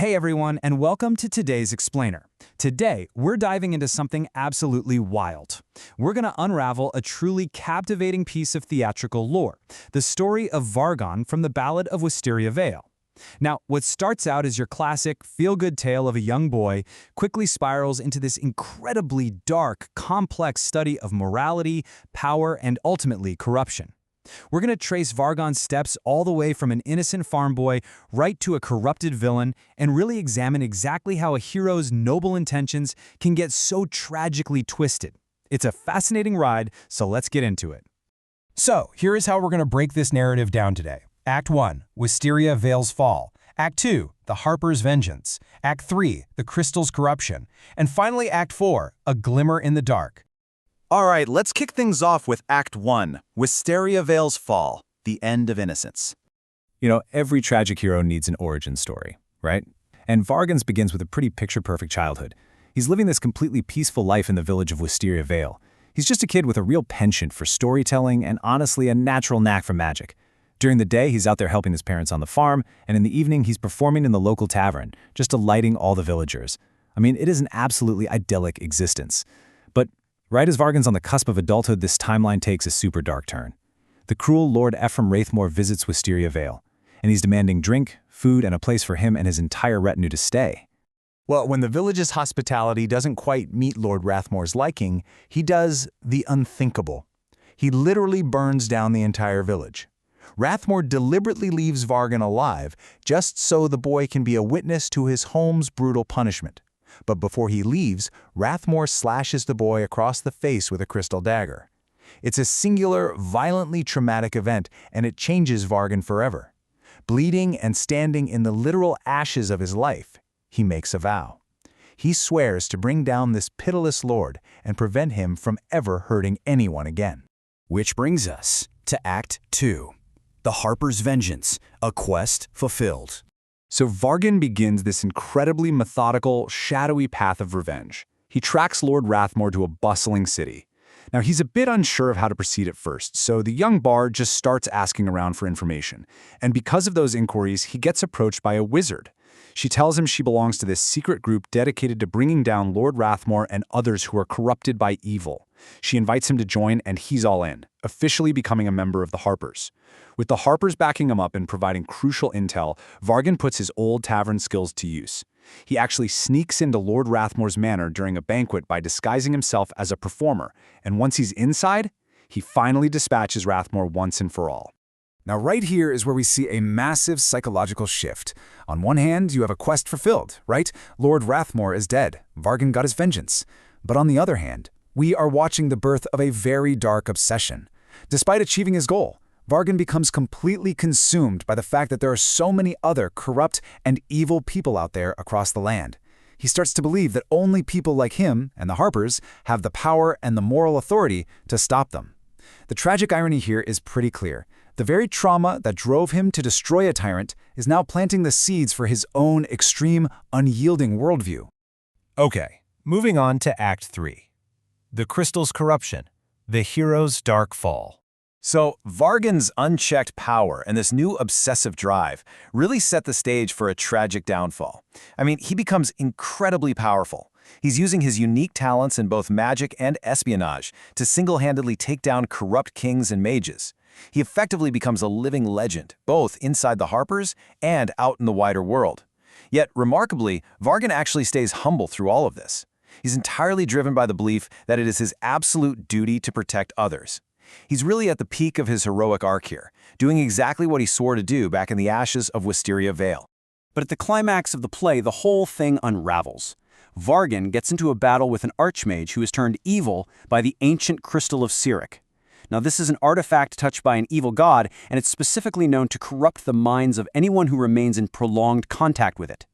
Hey everyone, and welcome to today's Explainer. Today, we're diving into something absolutely wild. We're going to unravel a truly captivating piece of theatrical lore, the story of Vargon from the Ballad of Wisteria Vale. Now, what starts out as your classic, feel-good tale of a young boy quickly spirals into this incredibly dark, complex study of morality, power, and ultimately corruption. We're going to trace Vargon's steps all the way from an innocent farm boy right to a corrupted villain and really examine exactly how a hero's noble intentions can get so tragically twisted. It's a fascinating ride, so let's get into it. So, here is how we're going to break this narrative down today. Act 1, Wisteria Vale's Fall. Act 2, The Harper's Vengeance. Act 3, The Crystal's Corruption. And finally, Act 4, A Glimmer in the Dark. All right, let's kick things off with Act 1, Wisteria Vale's Fall, the End of Innocence. You know, every tragic hero needs an origin story, right? And Vargon's begins with a pretty picture-perfect childhood. He's living this completely peaceful life in the village of Wisteria Vale. He's just a kid with a real penchant for storytelling and honestly a natural knack for magic. During the day, he's out there helping his parents on the farm, and in the evening, he's performing in the local tavern, just delighting all the villagers. I mean, it is an absolutely idyllic existence. But right as Vargon's on the cusp of adulthood, this timeline takes a super dark turn. The cruel Lord Ephraim Wraithmore visits Wisteria Vale, and he's demanding drink, food, and a place for him and his entire retinue to stay. Well, when the village's hospitality doesn't quite meet Lord Rathmore's liking, he does the unthinkable. He literally burns down the entire village. Rathmore deliberately leaves Vargon alive just so the boy can be a witness to his home's brutal punishment. But before he leaves, Rathmore slashes the boy across the face with a crystal dagger. It's a singular, violently traumatic event, and it changes Vargon forever. Bleeding and standing in the literal ashes of his life, he makes a vow. He swears to bring down this pitiless lord and prevent him from ever hurting anyone again. Which brings us to Act 2, The Harper's Vengeance, a quest fulfilled. So Vargon begins this incredibly methodical, shadowy path of revenge. He tracks Lord Rathmore to a bustling city. Now, he's a bit unsure of how to proceed at first, so the young bard just starts asking around for information. And because of those inquiries, he gets approached by a wizard. She tells him she belongs to this secret group dedicated to bringing down Lord Rathmore and others who are corrupted by evil. She invites him to join, and he's all in, officially becoming a member of the Harpers. With the Harpers backing him up and providing crucial intel, Vargon puts his old tavern skills to use. He actually sneaks into Lord Rathmore's manor during a banquet by disguising himself as a performer, and once he's inside, he finally dispatches Rathmore once and for all. Now, right here is where we see a massive psychological shift. On one hand, you have a quest fulfilled, right? Lord Rathmore is dead. Vargon got his vengeance. But on the other hand, we are watching the birth of a very dark obsession. Despite achieving his goal, Vargon becomes completely consumed by the fact that there are so many other corrupt and evil people out there across the land. He starts to believe that only people like him and the Harpers have the power and the moral authority to stop them. The tragic irony here is pretty clear. The very trauma that drove him to destroy a tyrant is now planting the seeds for his own extreme, unyielding worldview. Okay, moving on to Act 3. The Crystal's Corruption, the hero's dark fall. So, Vargon's unchecked power and this new obsessive drive really set the stage for a tragic downfall. I mean, he becomes incredibly powerful. He's using his unique talents in both magic and espionage to single-handedly take down corrupt kings and mages. He effectively becomes a living legend, both inside the Harpers and out in the wider world. Yet, remarkably, Vargon actually stays humble through all of this. He's entirely driven by the belief that it is his absolute duty to protect others. He's really at the peak of his heroic arc here, doing exactly what he swore to do back in the ashes of Wisteria Vale. But at the climax of the play, the whole thing unravels. Vargon gets into a battle with an archmage who is turned evil by the ancient crystal of Cyric. Now, this is an artifact touched by an evil god, and it's specifically known to corrupt the minds of anyone who remains in prolonged contact with it.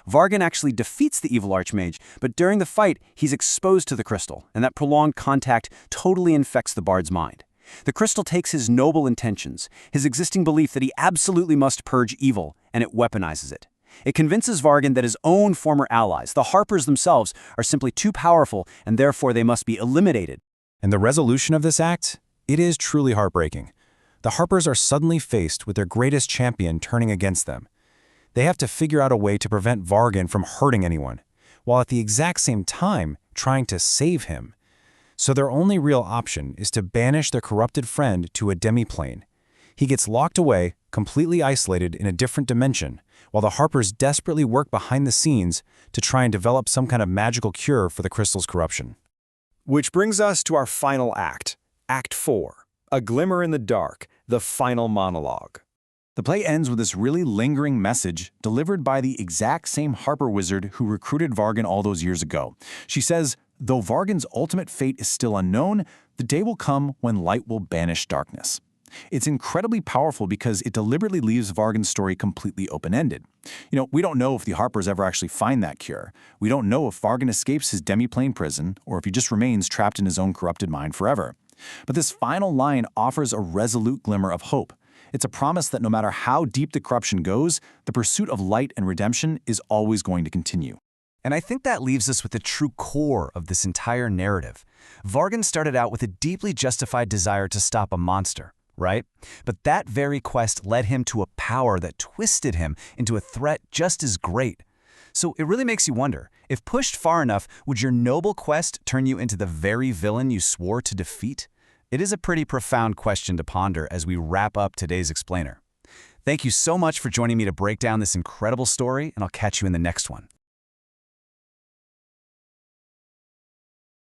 Vargon actually defeats the evil archmage, but during the fight, he's exposed to the crystal, and that prolonged contact totally infects the bard's mind. The crystal takes his noble intentions, his existing belief that he absolutely must purge evil, and it weaponizes it. It convinces Vargon that his own former allies, the Harpers themselves, are simply too powerful, and therefore they must be eliminated. And the resolution of this act? It is truly heartbreaking. The Harpers are suddenly faced with their greatest champion turning against them. They have to figure out a way to prevent Vargan from hurting anyone, while at the exact same time trying to save him. So their only real option is to banish their corrupted friend to a demiplane. He gets locked away, completely isolated in a different dimension, while the Harpers desperately work behind the scenes to try and develop some kind of magical cure for the crystal's corruption. Which brings us to our final act, Act 4, A Glimmer in the Dark, the final monologue. The play ends with this really lingering message delivered by the exact same Harper wizard who recruited Vargan all those years ago. She says, "Though Vargan's ultimate fate is still unknown, the day will come when light will banish darkness." It's incredibly powerful because it deliberately leaves Vargan's story completely open-ended. We don't know if the Harpers ever actually find that cure. We don't know if Vargan escapes his demiplane prison or if he just remains trapped in his own corrupted mind forever. But this final line offers a resolute glimmer of hope. It's a promise that no matter how deep the corruption goes, the pursuit of light and redemption is always going to continue. And I think that leaves us with the true core of this entire narrative. Vargan started out with a deeply justified desire to stop a monster, right? But that very quest led him to a power that twisted him into a threat just as great. So it really makes you wonder, if pushed far enough, would your noble quest turn you into the very villain you swore to defeat? It is a pretty profound question to ponder as we wrap up today's explainer. Thank you so much for joining me to break down this incredible story, and I'll catch you in the next one.